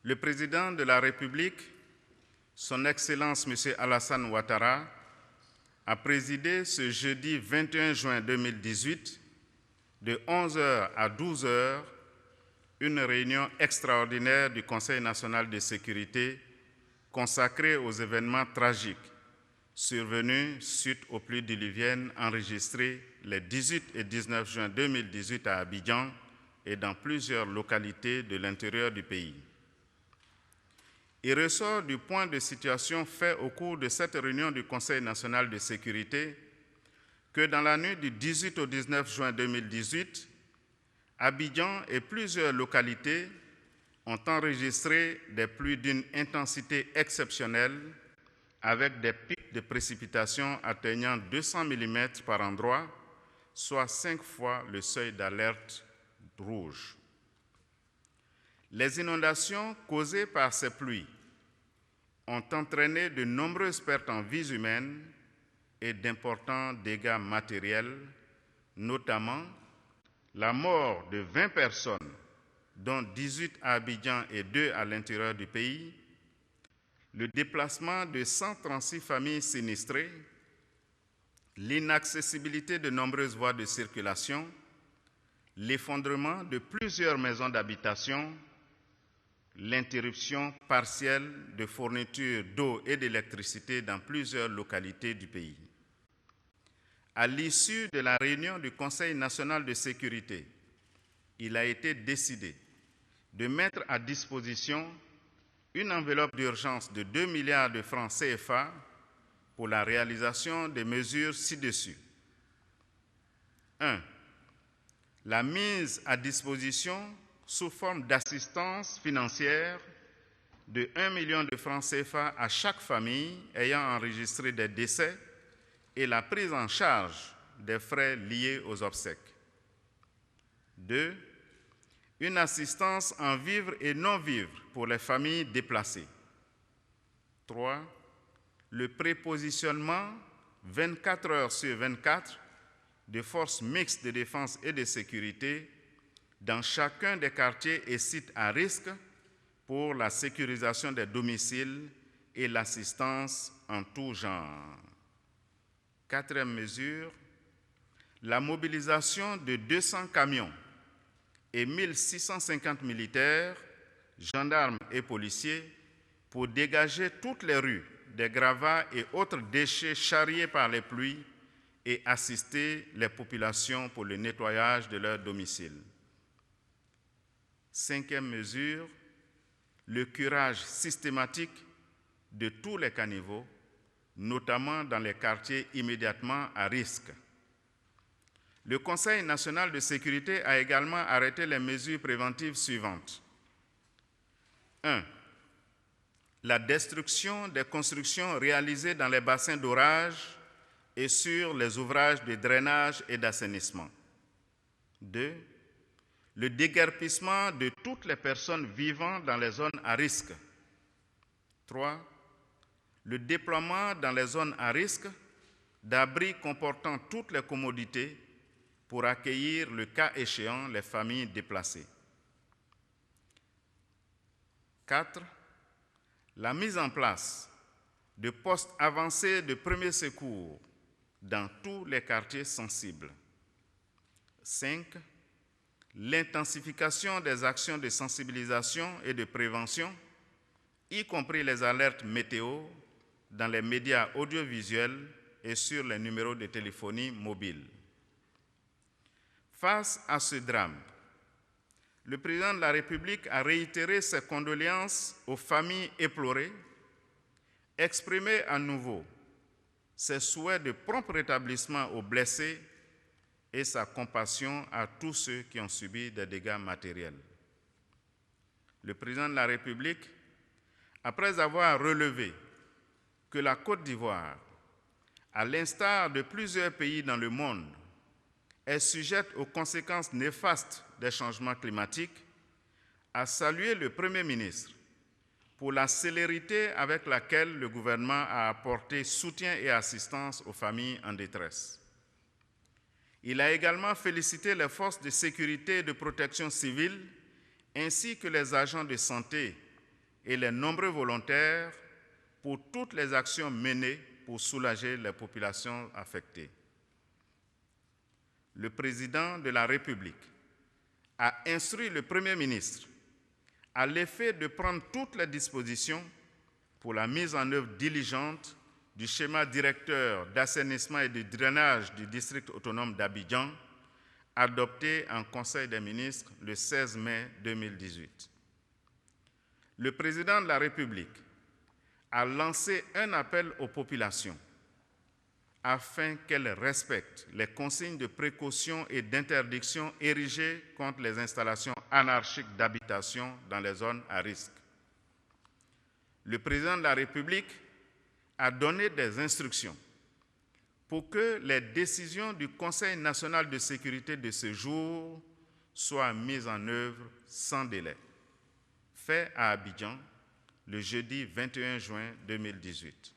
le président de la République, Son Excellence M. Alassane Ouattara, a présidé ce jeudi 21 juin 2018, de 11h à 12h, une réunion extraordinaire du Conseil national de sécurité consacrée aux événements tragiques survenus suite aux pluies diluviennes enregistrées les 18 et 19 juin 2018 à Abidjan et dans plusieurs localités de l'intérieur du pays. Il ressort du point de situation fait au cours de cette réunion du Conseil national de sécurité que dans la nuit du 18 au 19 juin 2018, Abidjan et plusieurs localités ont enregistré des pluies d'une intensité exceptionnelle avec des pics de précipitations atteignant 200 mm par endroit, soit 5 fois le seuil d'alerte rouge. Les inondations causées par ces pluies ont entraîné de nombreuses pertes en vies humaines et d'importants dégâts matériels, notamment la mort de 20 personnes, dont 18 à Abidjan et 2 à l'intérieur du pays, le déplacement de 136 familles sinistrées, l'inaccessibilité de nombreuses voies de circulation, l'effondrement de plusieurs maisons d'habitation, l'interruption partielle de fourniture d'eau et d'électricité dans plusieurs localités du pays. À l'issue de la réunion du Conseil national de sécurité, il a été décidé de mettre à disposition une enveloppe d'urgence de 2 milliards de francs CFA pour la réalisation des mesures ci-dessus. 1. La mise à disposition sous forme d'assistance financière de 1 million de francs CFA à chaque famille ayant enregistré des décès et la prise en charge des frais liés aux obsèques. 2. Une assistance en vivres et non-vivres pour les familles déplacées. 3. Le prépositionnement 24 heures sur 24 de forces mixtes de défense et de sécurité dans chacun des quartiers et sites à risque pour la sécurisation des domiciles et l'assistance en tout genre. 4e mesure, la mobilisation de 200 camions et 1650 militaires, gendarmes et policiers pour dégager toutes les rues des gravats et autres déchets charriés par les pluies et assister les populations pour le nettoyage de leurs domiciles. 5e mesure, le curage systématique de tous les caniveaux, notamment dans les quartiers immédiatement à risque. Le Conseil national de sécurité a également arrêté les mesures préventives suivantes. 1. La destruction des constructions réalisées dans les bassins d'orage et sur les ouvrages de drainage et d'assainissement. 2. Le déguerpissement de toutes les personnes vivant dans les zones à risque. 3. Le déploiement dans les zones à risque d'abris comportant toutes les commodités pour accueillir, le cas échéant, les familles déplacées. 4. La mise en place de postes avancés de premier secours dans tous les quartiers sensibles. 5. L'intensification des actions de sensibilisation et de prévention, y compris les alertes météo dans les médias audiovisuels et sur les numéros de téléphonie mobile. Face à ce drame, le président de la République a réitéré ses condoléances aux familles éplorées, exprimé à nouveau ses souhaits de prompt rétablissement aux blessés et sa compassion à tous ceux qui ont subi des dégâts matériels. Le président de la République, après avoir relevé que la Côte d'Ivoire, à l'instar de plusieurs pays dans le monde, est sujette aux conséquences néfastes des changements climatiques, a salué le Premier ministre pour la célérité avec laquelle le gouvernement a apporté soutien et assistance aux familles en détresse. Il a également félicité les forces de sécurité et de protection civile ainsi que les agents de santé et les nombreux volontaires pour toutes les actions menées pour soulager les populations affectées. Le président de la République a instruit le Premier ministre à l'effet de prendre toutes les dispositions pour la mise en œuvre diligente du schéma directeur d'assainissement et de drainage du district autonome d'Abidjan, adopté en Conseil des ministres le 16 mai 2018. Le président de la République a lancé un appel aux populations afin qu'elles respectent les consignes de précaution et d'interdiction érigées contre les installations anarchiques d'habitation dans les zones à risque. Le président de la République a donné des instructions pour que les décisions du Conseil national de sécurité de ce jour soient mises en œuvre sans délai. Fait à Abidjan le jeudi 21 juin 2018.